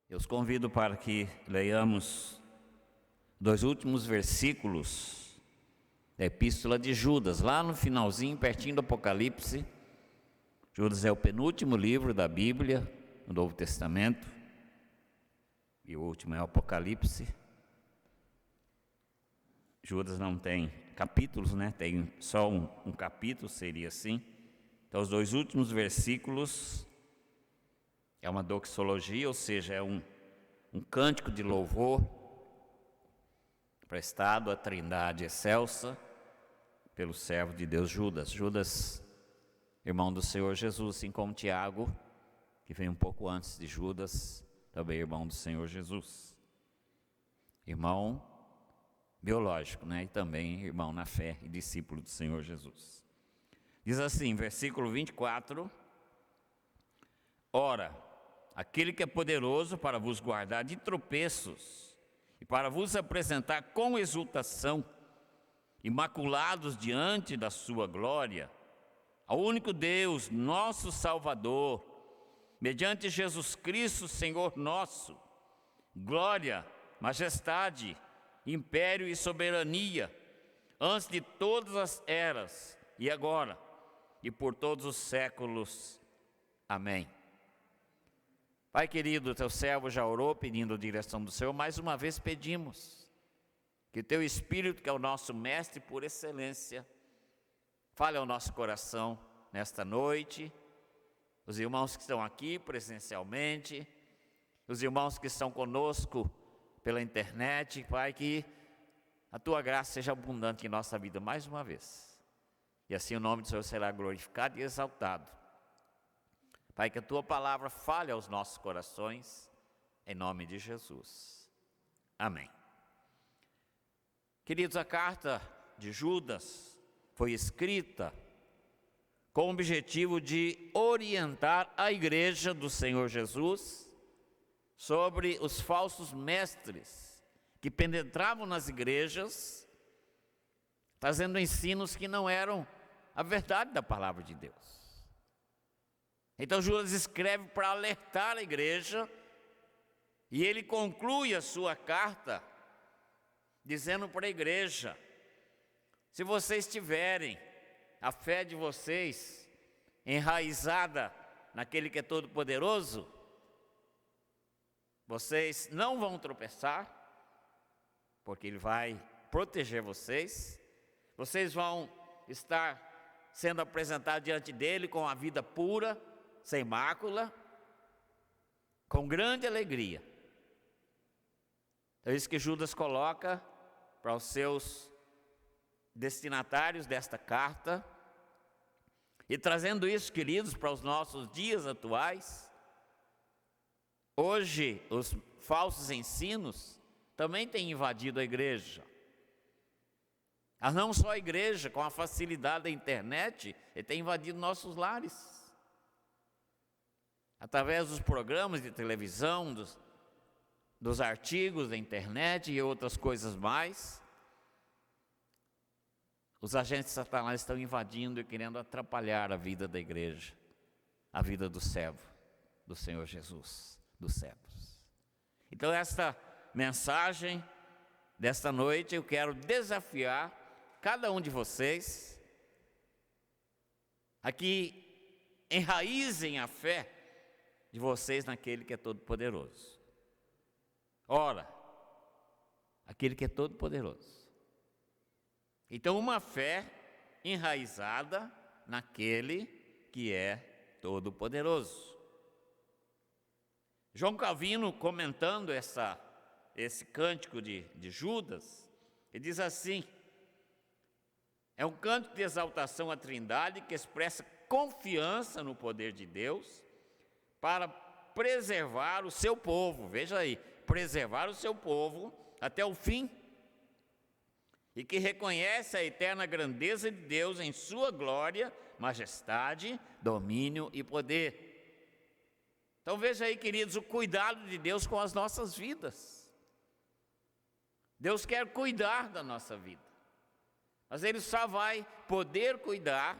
Eu os convido para que leiamos dois últimos versículos da Epístola de Judas, lá no finalzinho, pertinho do Apocalipse. Judas é o penúltimo livro da Bíblia, no Novo Testamento, e o último é o Apocalipse. Judas não tem capítulos, né? Tem só um capítulo, seria assim. Então, os dois últimos versículos é uma doxologia, ou seja, é um cântico de louvor prestado à Trindade excelsa pelo servo de Deus Judas. Judas, irmão do Senhor Jesus, assim como Tiago, que vem um pouco antes de Judas, também irmão do Senhor Jesus. Irmão biológico, né? E também irmão na fé e discípulo do Senhor Jesus. Diz assim, versículo 24: Ora, aquele que é poderoso para vos guardar de tropeços e para vos apresentar com exultação, imaculados diante da sua glória, ao único Deus, nosso Salvador, mediante Jesus Cristo, Senhor nosso, glória, majestade, império e soberania, antes de todas as eras, e agora, e por todos os séculos. Amém. Pai querido, teu servo já orou pedindo a direção do Senhor. Mais uma vez pedimos que teu Espírito, que é o nosso mestre por excelência, fale ao nosso coração nesta noite. Os irmãos que estão aqui presencialmente, os irmãos que estão conosco pela internet, Pai, que a tua graça seja abundante em nossa vida mais uma vez. E assim o nome do Senhor será glorificado e exaltado. Pai, que a tua palavra fale aos nossos corações, em nome de Jesus. Amém. Queridos, a carta de Judas foi escrita com o objetivo de orientar a igreja do Senhor Jesus sobre os falsos mestres que penetravam nas igrejas, trazendo ensinos que não eram a verdade da palavra de Deus. Então Judas escreve para alertar a igreja, e ele conclui a sua carta dizendo para a igreja: se vocês tiverem a fé de vocês enraizada naquele que é todo-poderoso, vocês não vão tropeçar, porque Ele vai proteger vocês. Vocês vão estar sendo apresentados diante dEle com a vida pura, sem mácula, com grande alegria. É isso que Judas coloca para os seus destinatários desta carta. E trazendo isso, queridos, para os nossos dias atuais, hoje os falsos ensinos também têm invadido a igreja. Mas não só a igreja, com a facilidade da internet, ele tem invadido nossos lares. Através dos programas de televisão, dos artigos da internet e outras coisas mais, os agentes de Satanás estão invadindo e querendo atrapalhar a vida da igreja, a vida do servo, do Senhor Jesus, dos servos. Então, esta mensagem desta noite, eu quero desafiar cada um de vocês a que enraizem a fé de vocês naquele que é todo-poderoso. Ora, aquele que é todo-poderoso. Então, uma fé enraizada naquele que é todo-poderoso. João Calvino, comentando esse cântico de Judas, ele diz assim: é um cântico de exaltação à Trindade que expressa confiança no poder de Deus para preservar o seu povo. Veja aí, preservar o seu povo até o fim, e que reconhece a eterna grandeza de Deus em sua glória, majestade, domínio e poder. Então veja aí, queridos, o cuidado de Deus com as nossas vidas. Deus quer cuidar da nossa vida, mas Ele só vai poder cuidar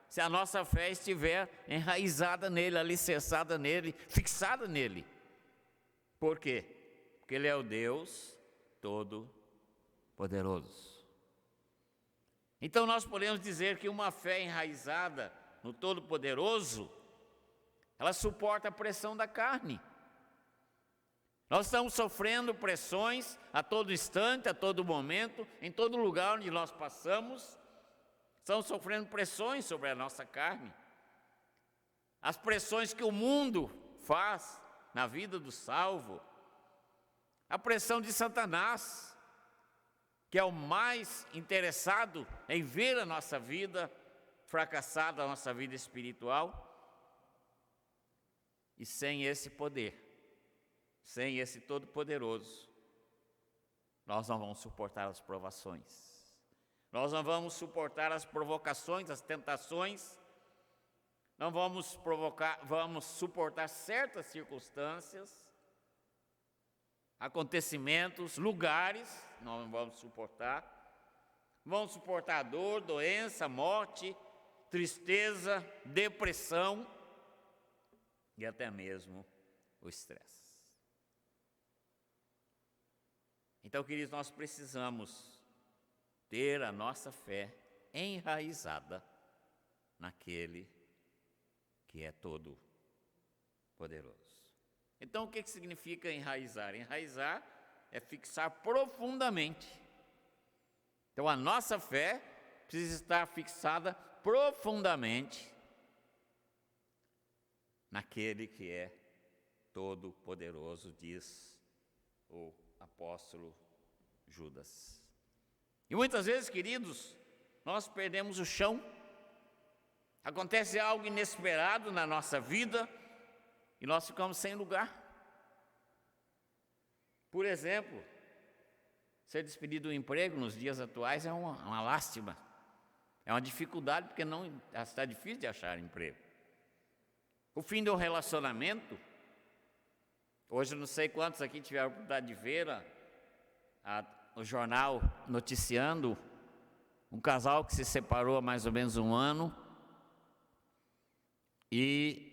se a nossa fé estiver enraizada nele, alicerçada nele, fixada nele. Por quê? Porque Ele é o Deus Todo-Poderoso. Então nós podemos dizer que uma fé enraizada no Todo-Poderoso, ela suporta a pressão da carne. Nós estamos sofrendo pressões a todo instante, a todo momento, em todo lugar onde nós passamos, estamos sofrendo pressões sobre a nossa carne. As pressões que o mundo faz na vida do salvo, a pressão de Satanás, que é o mais interessado em ver a nossa vida fracassada, a nossa vida espiritual, e sem esse poder, sem esse Todo-Poderoso, nós não vamos suportar as provações, nós não vamos suportar as provocações, as tentações, não vamos suportar certas circunstâncias, acontecimentos, lugares, não vamos suportar a dor, doença, morte, tristeza, depressão e até mesmo o estresse. Então, queridos, nós precisamos ter a nossa fé enraizada naquele que é todo poderoso. Então, o que significa enraizar? Enraizar é fixar profundamente. Então, a nossa fé precisa estar fixada profundamente naquele que é todo poderoso, diz o apóstolo Judas. E muitas vezes, queridos, nós perdemos o chão. Acontece algo inesperado na nossa vida e nós ficamos sem lugar. Por exemplo, ser despedido do emprego nos dias atuais é uma lástima. É uma dificuldade, porque não está difícil de achar emprego. O fim de um relacionamento. Hoje não sei quantos aqui tiveram a oportunidade de ver o jornal noticiando um casal que se separou há mais ou menos um ano e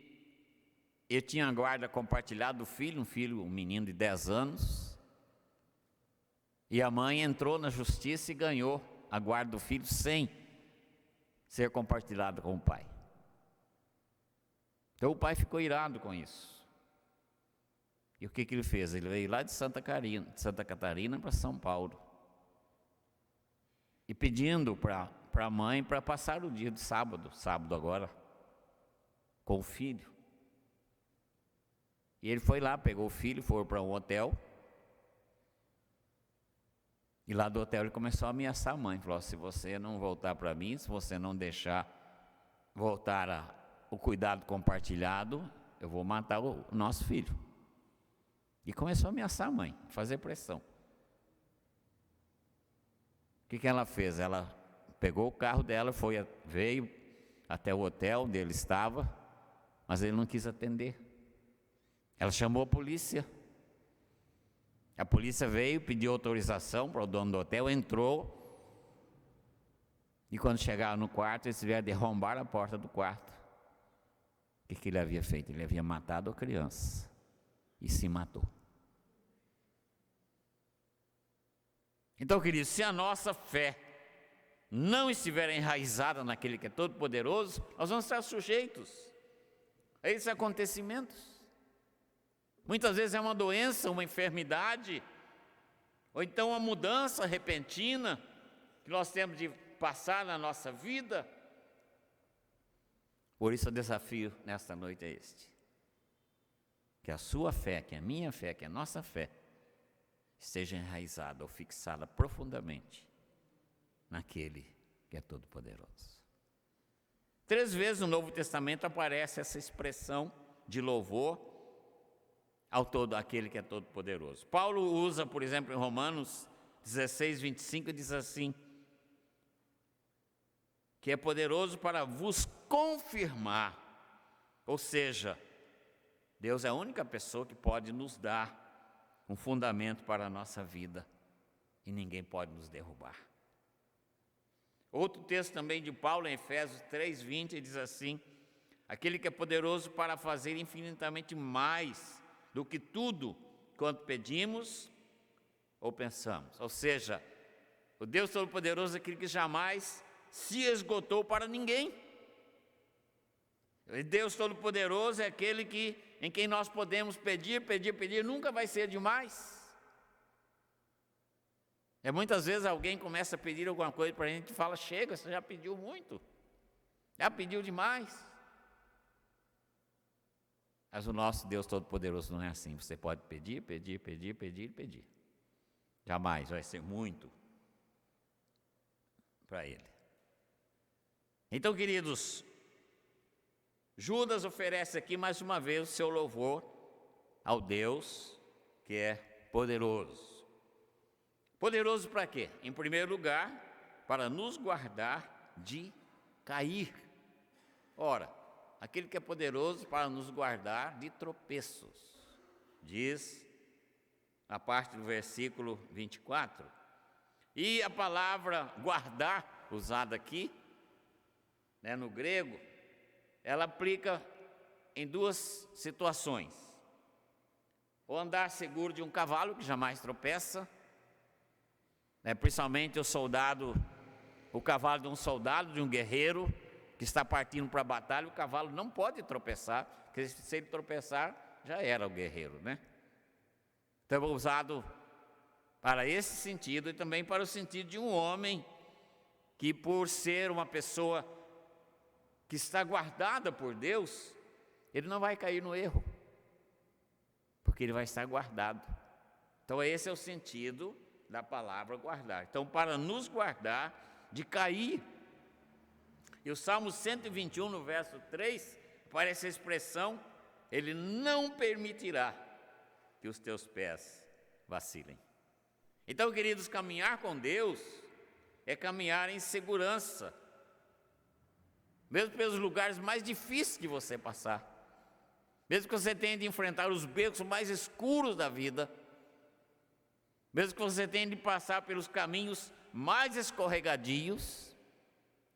ele tinha a guarda compartilhada do filho, um menino de 10 anos, e a mãe entrou na justiça e ganhou a guarda do filho sem ser compartilhada com o pai. Então o pai ficou irado com isso. E o que ele fez? Ele veio lá de Santa Catarina para São Paulo. E pedindo para a mãe para passar o dia de sábado agora, com o filho. E ele foi lá, pegou o filho, foi para um hotel. E lá do hotel ele começou a ameaçar a mãe. Falou: se você não voltar para mim, se você não deixar voltar o cuidado compartilhado, eu vou matar o nosso filho. E começou a ameaçar a mãe, fazer pressão. O que ela fez? Ela pegou o carro dela, veio até o hotel onde ele estava, mas ele não quis atender. Ela chamou a polícia. A polícia veio, pediu autorização para o dono do hotel, entrou. E quando chegaram no quarto, eles vieram derrumbar a porta do quarto. O que ele havia feito? Ele havia matado a criança e se matou. Então, queridos, se a nossa fé não estiver enraizada naquele que é todo poderoso, nós vamos estar sujeitos a esses acontecimentos. Muitas vezes é uma doença, uma enfermidade, ou então uma mudança repentina que nós temos de passar na nossa vida. Por isso o desafio nesta noite é este: que a sua fé, que a minha fé, que a nossa fé esteja enraizada ou fixada profundamente naquele que é todo-poderoso. 3 vezes no Novo Testamento aparece essa expressão de louvor ao todo aquele que é todo-poderoso. Paulo usa, por exemplo, em Romanos 16, 25, diz assim: que é poderoso para vos confirmar. Ou seja, Deus é a única pessoa que pode nos dar um fundamento para a nossa vida e ninguém pode nos derrubar. Outro texto também de Paulo, em Efésios 3:20, diz assim: aquele que é poderoso para fazer infinitamente mais do que tudo quanto pedimos ou pensamos. Ou seja, o Deus Todo-Poderoso é aquele que jamais se esgotou para ninguém. O Deus Todo-Poderoso é aquele em quem nós podemos pedir, nunca vai ser demais. Muitas vezes alguém começa a pedir alguma coisa para a gente e fala: chega, você já pediu muito, já pediu demais. Mas o nosso Deus Todo-Poderoso não é assim. Você pode pedir. Jamais vai ser muito para Ele. Então, queridos, Judas oferece aqui mais uma vez o seu louvor ao Deus que é poderoso. Poderoso para quê? Em primeiro lugar, para nos guardar de cair. Ora, aquele que é poderoso para nos guardar de tropeços. Diz a parte do versículo 24. E a palavra guardar, usada aqui, no grego, ela aplica em duas situações. O andar seguro de um cavalo, que jamais tropeça, principalmente o cavalo de um soldado, de um guerreiro, que está partindo para a batalha, o cavalo não pode tropeçar, porque se ele tropeçar, já era o guerreiro, Então é usado para esse sentido e também para o sentido de um homem que, por ser uma pessoa que está guardada por Deus, ele não vai cair no erro, porque ele vai estar guardado. Então esse é o sentido da palavra guardar. Então, para nos guardar de cair. E o Salmo 121, no verso 3, aparece a expressão: Ele não permitirá que os teus pés vacilem. Então, queridos, caminhar com Deus é caminhar em segurança, mesmo pelos lugares mais difíceis que você passar, mesmo que você tenha de enfrentar os becos mais escuros da vida, mesmo que você tenha de passar pelos caminhos mais escorregadios,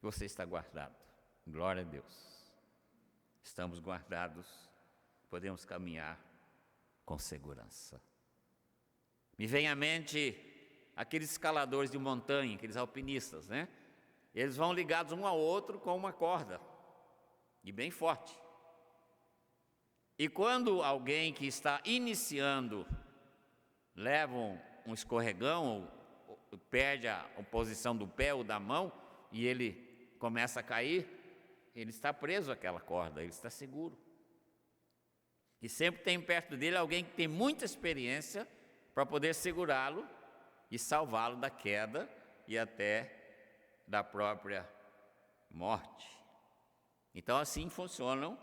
você está guardado. Glória a Deus. Estamos guardados, podemos caminhar com segurança. Me vem à mente aqueles escaladores de montanha, aqueles alpinistas, Eles vão ligados um ao outro com uma corda, e bem forte. E quando alguém que está iniciando leva um escorregão, ou perde a posição do pé ou da mão, e ele começa a cair, ele está preso àquela corda, ele está seguro. E sempre tem perto dele alguém que tem muita experiência para poder segurá-lo e salvá-lo da queda e até da própria morte. Então assim funcionam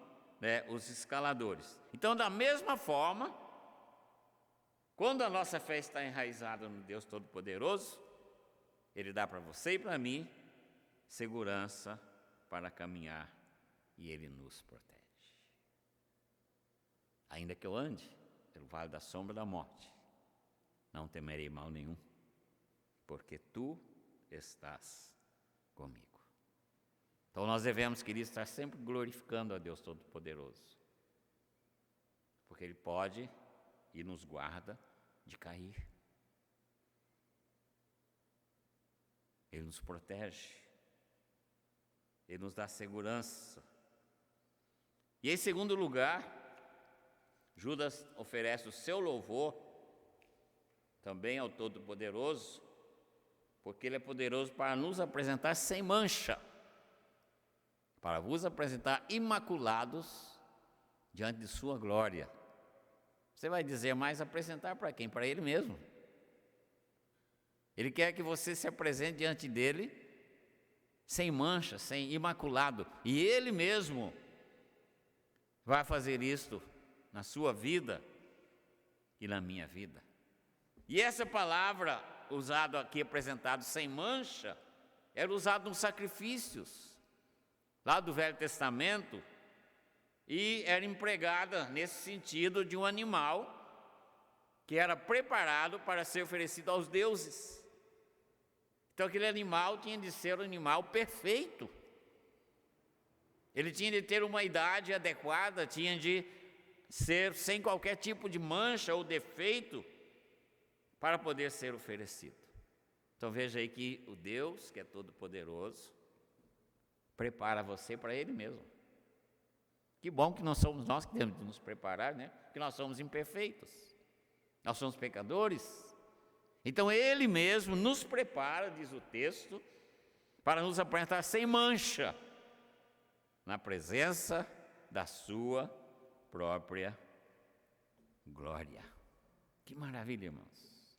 os escaladores. Então, da mesma forma, quando a nossa fé está enraizada no Deus Todo-Poderoso, Ele dá para você e para mim segurança para caminhar e Ele nos protege. Ainda que eu ande pelo vale da sombra da morte, não temerei mal nenhum, porque Tu estás comigo. Então nós devemos, queridos, estar sempre glorificando a Deus Todo-Poderoso, porque Ele pode e nos guarda de cair. Ele nos protege, Ele nos dá segurança. E em segundo lugar, Judas oferece o seu louvor também ao Todo-Poderoso, porque Ele é poderoso para nos apresentar sem mancha, para vos apresentar imaculados diante de sua glória. Você vai dizer, mas apresentar para quem? Para Ele mesmo. Ele quer que você se apresente diante dEle sem mancha, sem imaculado. E Ele mesmo vai fazer isto na sua vida e na minha vida. E essa palavra, usada aqui, apresentado sem mancha, era usada nos sacrifícios, lá do Velho Testamento, e era empregada nesse sentido de um animal que era preparado para ser oferecido aos deuses. Então aquele animal tinha de ser um animal perfeito. Ele tinha de ter uma idade adequada, tinha de ser sem qualquer tipo de mancha ou defeito para poder ser oferecido. Então veja aí que o Deus, que é todo-poderoso, prepara você para Ele mesmo. Que bom que não somos nós que temos de nos preparar, né? Porque nós somos imperfeitos, nós somos pecadores. Então Ele mesmo nos prepara, diz o texto, para nos apresentar sem mancha, na presença da sua própria glória. Que maravilha, irmãos.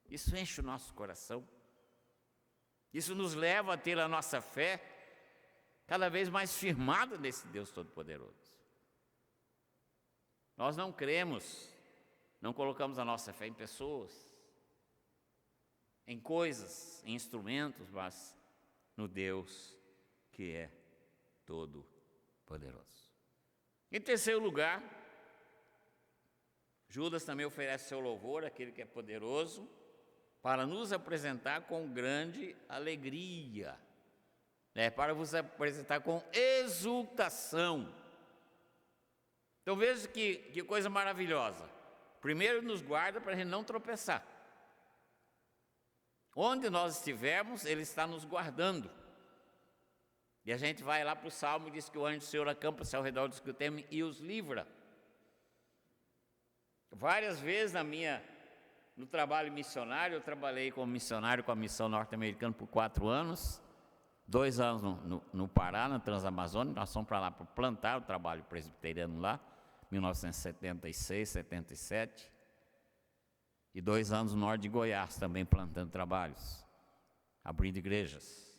Isso enche o nosso coração. Isso nos leva a ter a nossa fé cada vez mais firmada nesse Deus Todo-Poderoso. Nós não cremos, não colocamos a nossa fé em pessoas, em coisas, em instrumentos, mas no Deus que é todo-poderoso. Em terceiro lugar, Judas também oferece seu louvor àquele que é poderoso, para nos apresentar com grande alegria, para vos apresentar com exultação. Então veja que coisa maravilhosa. Primeiro nos guarda para a gente não tropeçar. Onde nós estivermos, Ele está nos guardando. E a gente vai lá para o Salmo e diz que o anjo do Senhor acampa-se ao redor dos que o temem e os livra. Várias vezes no trabalho missionário, eu trabalhei como missionário com a missão norte-americana por 4 anos, 2 anos no Pará, na Transamazônica. Nós fomos para lá para plantar o trabalho presbiteriano lá, 1976, 77, e 2 anos no norte de Goiás, também plantando trabalhos, abrindo igrejas.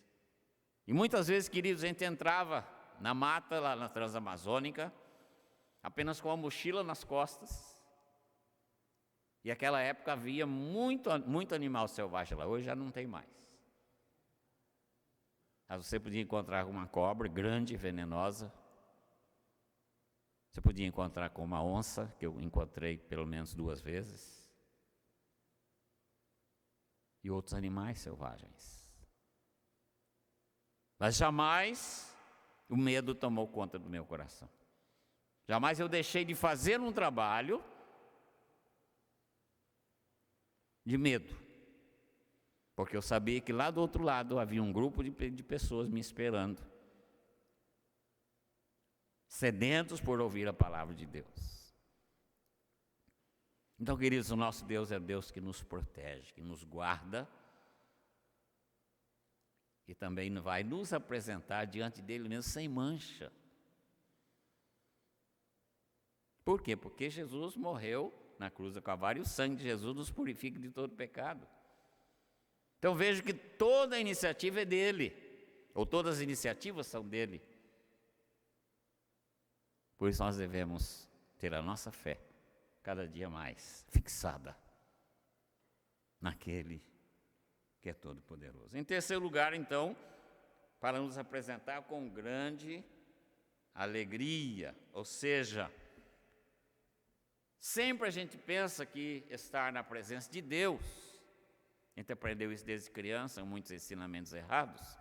E muitas vezes, queridos, a gente entrava na mata, lá na Transamazônica, apenas com a mochila nas costas. E naquela época havia muito animal selvagem lá, hoje já não tem mais. Mas você podia encontrar uma cobra grande e venenosa. Você podia encontrar com uma onça, que eu encontrei pelo menos 2 vezes. E outros animais selvagens. Mas jamais o medo tomou conta do meu coração. Jamais eu deixei de fazer um trabalho de medo. Porque eu sabia que lá do outro lado havia um grupo de pessoas me esperando, sedentos por ouvir a palavra de Deus. Então, queridos, o nosso Deus é Deus que nos protege, que nos guarda, e também vai nos apresentar diante dele mesmo sem mancha. Por quê? Porque Jesus morreu na cruz do Calvário e o sangue de Jesus nos purifica de todo pecado. Então vejo que toda a iniciativa é dele, ou todas as iniciativas são dele. Por isso nós devemos ter a nossa fé cada dia mais fixada naquele que é todo-poderoso. Em terceiro lugar, então, para nos apresentar com grande alegria, ou seja, sempre a gente pensa que estar na presença de Deus, a gente aprendeu isso desde criança, muitos ensinamentos errados,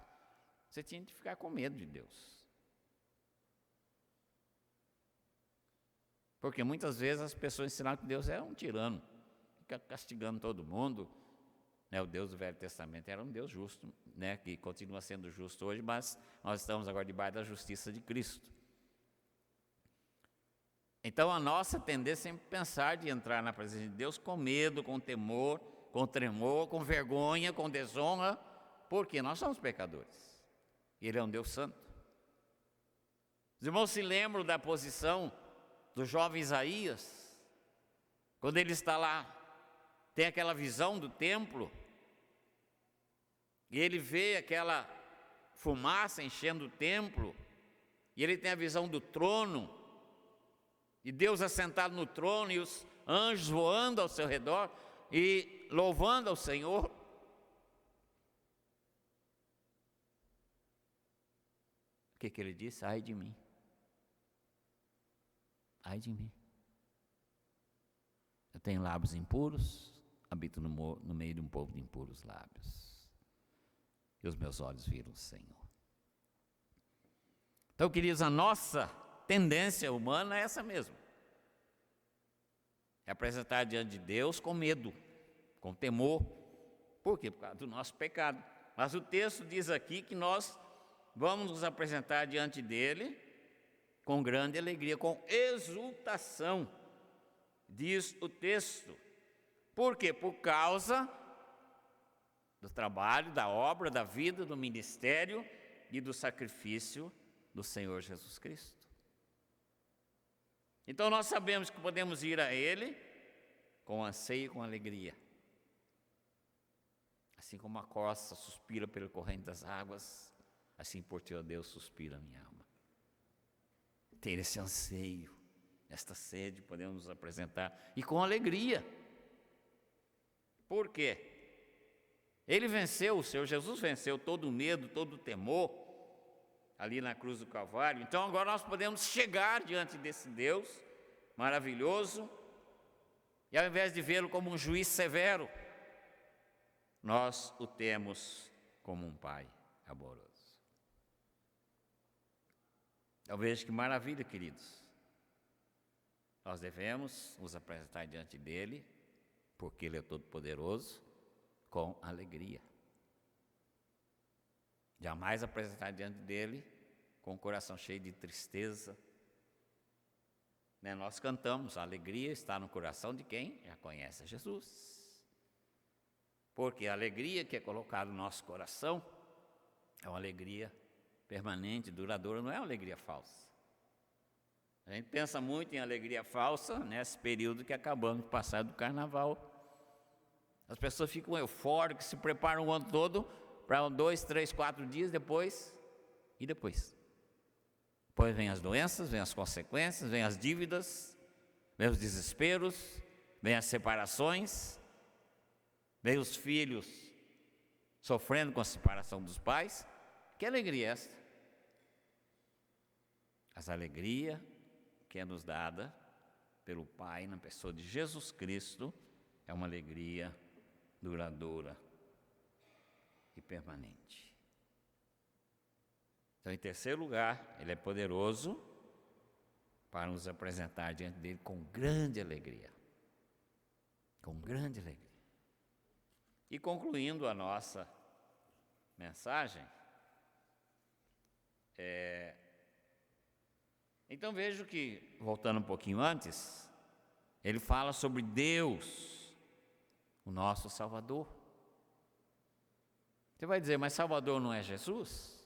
você tinha de ficar com medo de Deus. Porque muitas vezes as pessoas ensinaram que Deus é um tirano, fica castigando todo mundo. O Deus do Velho Testamento era um Deus justo, que continua sendo justo hoje, mas nós estamos agora debaixo da justiça de Cristo. Então a nossa tendência é sempre pensar de entrar na presença de Deus com medo, com temor, com tremor, com vergonha, com desonra, porque nós somos pecadores. E Ele é um Deus santo. Os irmãos se lembram da posição do jovem Isaías, quando ele está lá, tem aquela visão do templo, e ele vê aquela fumaça enchendo o templo, e ele tem a visão do trono, e Deus assentado no trono, e os anjos voando ao seu redor, e louvando ao Senhor. O que ele disse? Ai de mim. Ai de mim. Eu tenho lábios impuros, habito no meio de um povo de impuros lábios. E os meus olhos viram o Senhor. Então, queridos, a nossa tendência humana é essa mesmo. É apresentar diante de Deus com medo, com temor. Por quê? Por causa do nosso pecado. Mas o texto diz aqui que nós vamos nos apresentar diante dele com grande alegria, com exultação, diz o texto. Por quê? Por causa do trabalho, da obra, da vida, do ministério e do sacrifício do Senhor Jesus Cristo. Então nós sabemos que podemos ir a Ele com anseio e com alegria. Assim como a corça suspira pela corrente das águas, assim por teu Deus suspira a minha alma. Ter esse anseio, esta sede, podemos nos apresentar, e com alegria. Por quê? Ele venceu, o Senhor Jesus venceu todo o medo, todo o temor, ali na cruz do Calvário. Então agora nós podemos chegar diante desse Deus maravilhoso, e ao invés de vê-lo como um juiz severo, nós o temos como um Pai amoroso. Eu vejo que maravilha, queridos. Nós devemos nos apresentar diante dele, porque ele é todo-poderoso, com alegria. Jamais apresentar diante dele com o coração cheio de tristeza. Nós cantamos, a alegria está no coração de quem já conhece Jesus. Porque a alegria que é colocada no nosso coração é uma alegria permanente, duradoura, não é uma alegria falsa. A gente pensa muito em alegria falsa nesse período que acabamos de passar do carnaval. As pessoas ficam eufóricas, se preparam o ano todo para 2, 3, 4 dias depois. E depois? Depois vem as doenças, vem as consequências, vem as dívidas, vem os desesperos, vem as separações, vem os filhos sofrendo com a separação dos pais. Que alegria é esta? Essa alegria que é nos dada pelo Pai na pessoa de Jesus Cristo é uma alegria duradoura e permanente. Então, em terceiro lugar, ele é poderoso para nos apresentar diante dele com grande alegria. Com grande alegria. E concluindo a nossa mensagem, então vejo que, voltando um pouquinho antes, ele fala sobre Deus, o nosso Salvador. Você vai dizer, mas Salvador não é Jesus?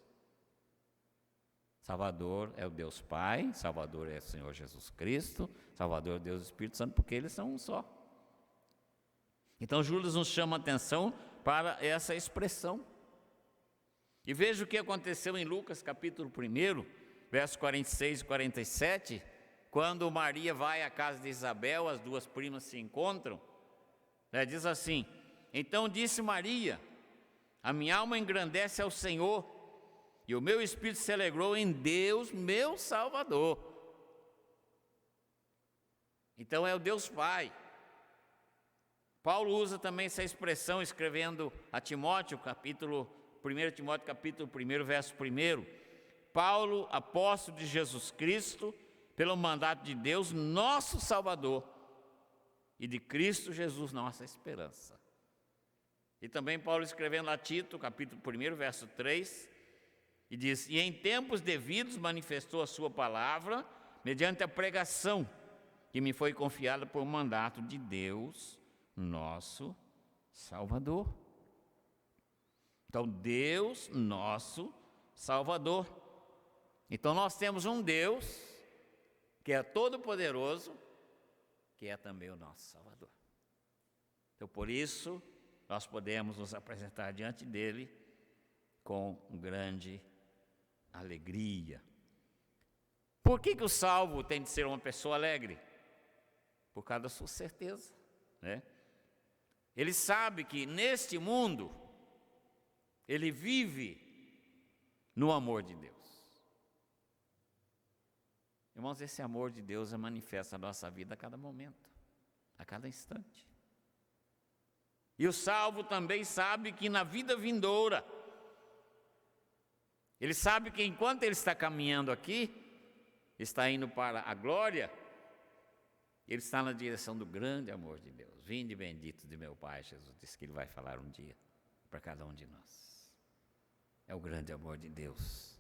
Salvador é o Deus Pai, Salvador é o Senhor Jesus Cristo, Salvador é o Deus Espírito Santo, porque eles são um só. Então Judas nos chama a atenção para essa expressão. E veja o que aconteceu em Lucas capítulo 1, versos 46 e 47, quando Maria vai à casa de Isabel, as duas primas se encontram, diz assim: então disse Maria, a minha alma engrandece ao Senhor, e o meu espírito se alegrou em Deus, meu Salvador. Então é o Deus Pai. Paulo usa também essa expressão escrevendo a Timóteo, 1 Timóteo capítulo 1, verso 1. Paulo, apóstolo de Jesus Cristo, pelo mandato de Deus, nosso Salvador, e de Cristo Jesus, nossa esperança. E também Paulo escrevendo a Tito, capítulo 1, verso 3, e diz: e em tempos devidos manifestou a sua palavra, mediante a pregação que me foi confiada por mandato de Deus, nosso Salvador. Então, Deus, nosso Salvador. Então, nós temos um Deus que é todo-poderoso, que é também o nosso Salvador. Então, por isso, nós podemos nos apresentar diante dele com grande alegria. Por que o salvo tem de ser uma pessoa alegre? Por causa da sua certeza, né? Ele sabe que neste mundo ele vive no amor de Deus. Irmãos, esse amor de Deus é manifesto na nossa vida a cada momento, a cada instante. E o salvo também sabe que na vida vindoura, ele sabe que enquanto ele está caminhando aqui, está indo para a glória, Ele está na direção do grande amor de Deus. Vinde bendito de meu Pai, Jesus disse que Ele vai falar um dia para cada um de nós. É o grande amor de Deus,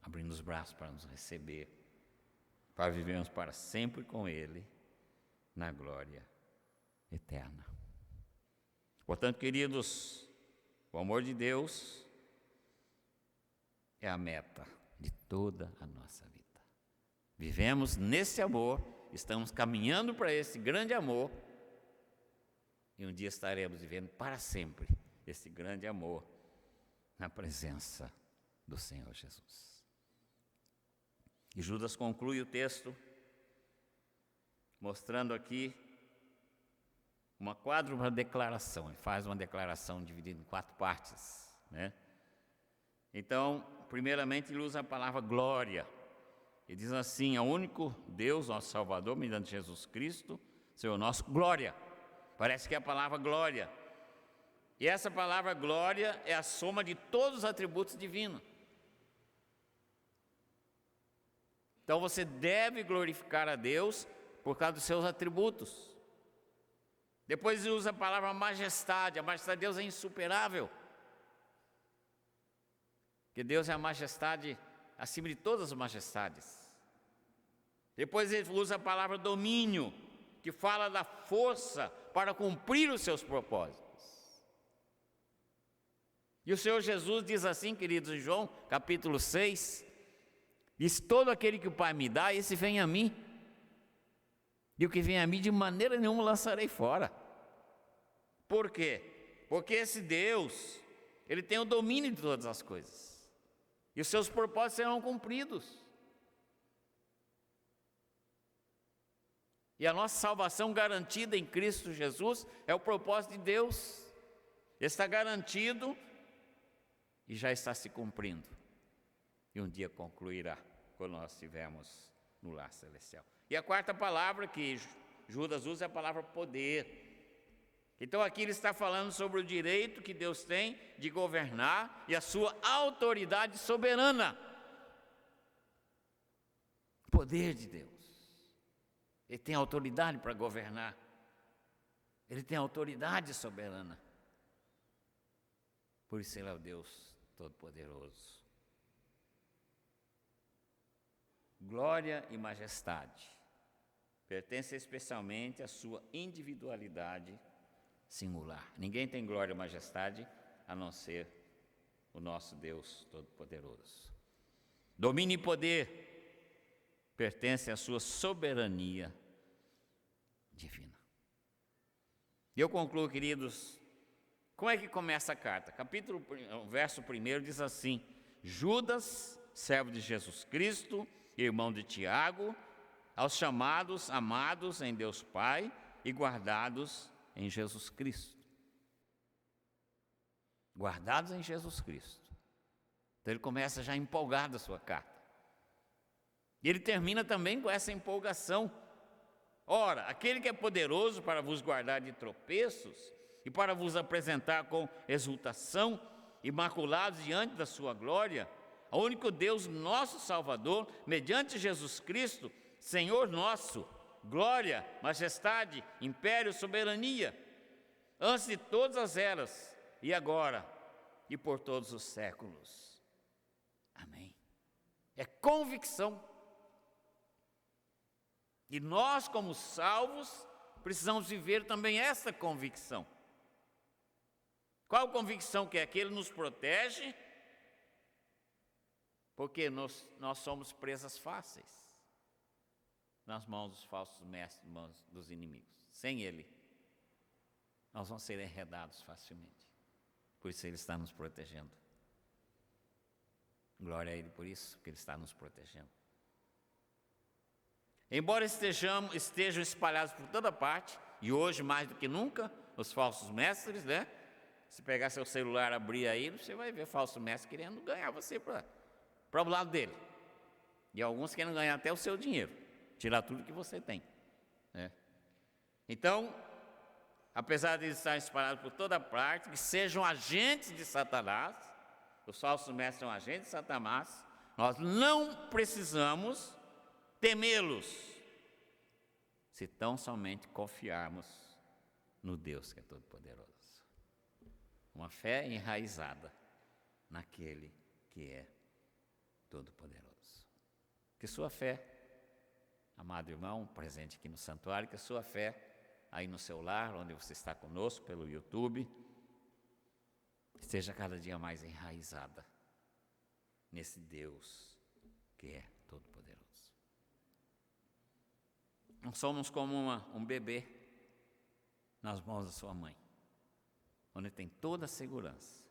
abrindo os braços para nos receber, para vivermos para sempre com Ele, na glória eterna. Portanto, queridos, o amor de Deus é a meta de toda a nossa vida. Vivemos nesse amor, estamos caminhando para esse grande amor, e um dia estaremos vivendo para sempre esse grande amor na presença do Senhor Jesus. E Judas conclui o texto mostrando aqui uma quádrupla declaração. Ele faz uma declaração dividida em 4 partes, né? Então, primeiramente, ele usa a palavra glória. Ele diz assim: ao único Deus, nosso Salvador, mediante Jesus Cristo, Senhor nosso, glória. Parece que é a palavra glória. E essa palavra glória é a soma de todos os atributos divinos. Então você deve glorificar a Deus por causa dos seus atributos. Depois ele usa a palavra majestade. A majestade de Deus é insuperável. Porque Deus é a majestade acima de todas as majestades. Depois ele usa a palavra domínio, que fala da força para cumprir os seus propósitos. E o Senhor Jesus diz assim, queridos, em João capítulo 6, diz: todo aquele que o Pai me dá, esse vem a mim, e o que vem a mim de maneira nenhuma lançarei fora. Por quê? Porque esse Deus, Ele tem o domínio de todas as coisas, e os seus propósitos serão cumpridos. E a nossa salvação garantida em Cristo Jesus é o propósito de Deus. Está garantido e já está se cumprindo. E um dia concluirá, quando nós estivermos no lar celestial. E a quarta palavra que Judas usa é a palavra poder. Então aqui ele está falando sobre o direito que Deus tem de governar e a sua autoridade soberana. Poder de Deus. Ele tem autoridade para governar. Ele tem autoridade soberana. Por isso Ele é o Deus Todo-Poderoso. Glória e majestade pertencem especialmente à sua individualidade singular. Ninguém tem glória e majestade a não ser o nosso Deus Todo-Poderoso. Domínio e poder pertencem à sua soberania divina. E eu concluo, queridos, como é que começa a carta? Verso 1 diz assim: Judas, servo de Jesus Cristo, irmão de Tiago, aos chamados, amados em Deus Pai e guardados em Jesus Cristo. Guardados em Jesus Cristo. Então ele começa já empolgado a sua carta. E ele termina também com essa empolgação. Ora, aquele que é poderoso para vos guardar de tropeços e para vos apresentar com exultação, imaculados diante da sua glória, ao único Deus, nosso Salvador, mediante Jesus Cristo, Senhor nosso, glória, majestade, império, soberania, antes de todas as eras, e agora, e por todos os séculos. Amém. É convicção. E nós, como salvos, precisamos viver também essa convicção. Qual convicção que é? Que Ele nos protege, porque nós somos presas fáceis nas mãos dos falsos mestres, nas mãos dos inimigos. Sem Ele, nós vamos ser enredados facilmente. Por isso Ele está nos protegendo. Glória a Ele por isso, que Ele está nos protegendo. Embora estejam espalhados por toda parte, e hoje mais do que nunca, os falsos mestres, né? Se pegar seu celular, abrir aí, você vai ver falso mestre querendo ganhar você para o lado dele. E alguns querem ganhar até o seu dinheiro, tirar tudo que você tem, né? Então, apesar de eles estarem espalhados por toda parte, que sejam agentes de Satanás, os falsos mestres são agentes de Satanás, nós não precisamos temê-los. se tão somente confiarmos no Deus que é todo-poderoso. Uma fé enraizada naquele que é todo-poderoso. Que sua fé, amado irmão, presente aqui no santuário, que a sua fé aí no seu lar, onde você está conosco pelo YouTube, esteja cada dia mais enraizada nesse Deus que é todo-poderoso. Não somos como um bebê nas mãos da sua mãe, onde tem toda a segurança.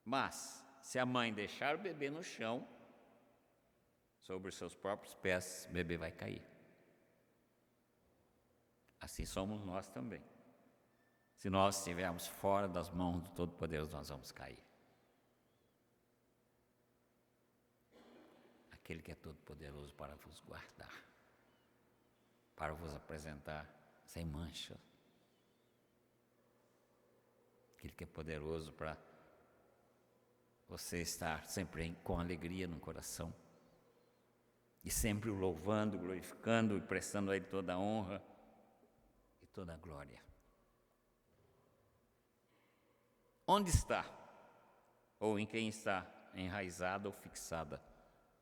Mas, se a mãe deixar o bebê no chão, sobre os seus próprios pés, o bebê vai cair. Assim somos nós também. Se nós estivermos fora das mãos do Todo-Poderoso, nós vamos cair. Aquele que é todo-poderoso para vos guardar, para vos apresentar sem mancha. Aquele que é poderoso para você estar sempre com alegria no coração e sempre o louvando, glorificando e prestando a Ele toda a honra e toda a glória. Onde está, ou em quem está enraizada ou fixada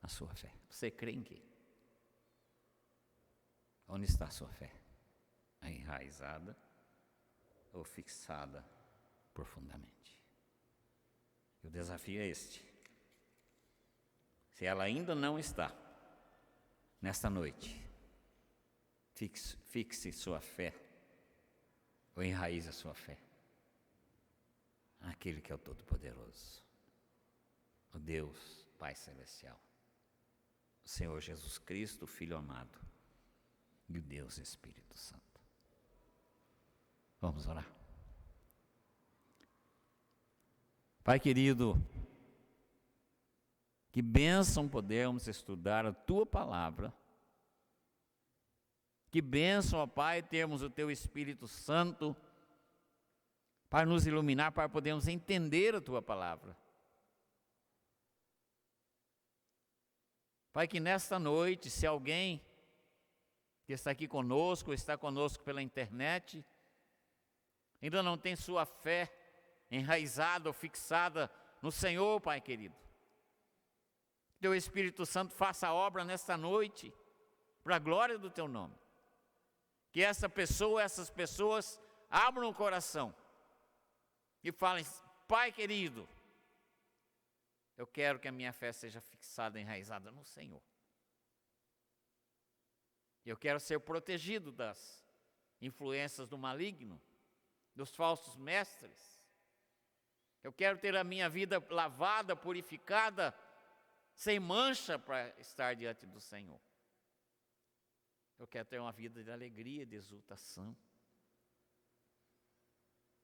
a sua fé? Você crê em quê? Onde está a sua fé? Enraizada ou fixada profundamente? E o desafio é este. Se ela ainda não está, nesta noite, fixe sua fé, ou enraize a sua fé naquele que é o Todo-Poderoso, o Deus Pai Celestial, o Senhor Jesus Cristo, o Filho amado, e o Deus Espírito Santo. Vamos orar. Pai querido, que bênção podermos estudar a Tua Palavra. Que bênção, ó Pai, termos o Teu Espírito Santo para nos iluminar, para podermos entender a Tua Palavra. Pai, que nesta noite, se alguém que está aqui conosco, ou está conosco pela internet, ainda não tem sua fé enraizada ou fixada no Senhor, Pai querido, Teu Espírito Santo faça a obra nesta noite, para a glória do Teu nome. Que essa pessoa, essas pessoas abram o coração e falem: Pai querido, eu quero que a minha fé seja fixada, enraizada no Senhor. Eu quero ser protegido das influências do maligno, dos falsos mestres. Eu quero ter a minha vida lavada, purificada, sem mancha para estar diante do Senhor. Eu quero ter uma vida de alegria, de exultação.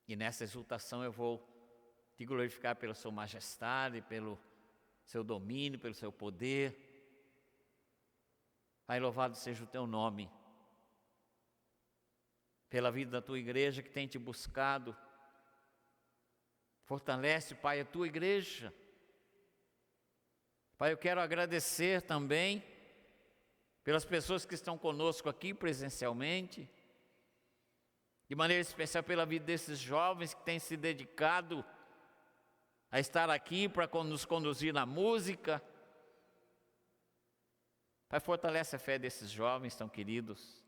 E nessa exultação eu vou Te glorificar pela Sua majestade, pelo Seu domínio, pelo Seu poder. Pai, louvado seja o Teu nome, pela vida da Tua igreja que tem Te buscado. Fortalece, Pai, a Tua igreja. Pai, eu quero agradecer também pelas pessoas que estão conosco aqui presencialmente, de maneira especial pela vida desses jovens que têm se dedicado a estar aqui para nos conduzir na música. Pai, fortalece a fé desses jovens tão queridos,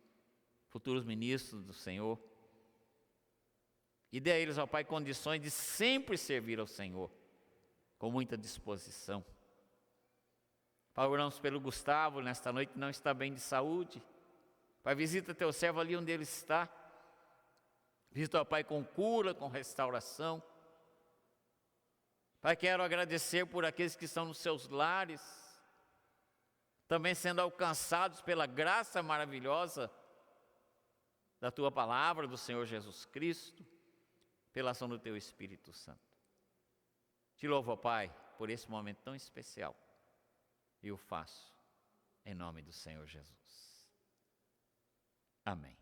futuros ministros do Senhor, e dê a eles, ó Pai, condições de sempre servir ao Senhor, com muita disposição. Pai, oramos pelo Gustavo nesta noite, que não está bem de saúde. Pai, visita Teu servo ali onde ele está. Visita, ó Pai, com cura, com restauração. Pai, quero agradecer por aqueles que estão nos seus lares, também sendo alcançados pela graça maravilhosa da Tua Palavra, do Senhor Jesus Cristo, pela ação do Teu Espírito Santo. Te louvo, ó Pai, por esse momento tão especial. E o faço em nome do Senhor Jesus. Amém.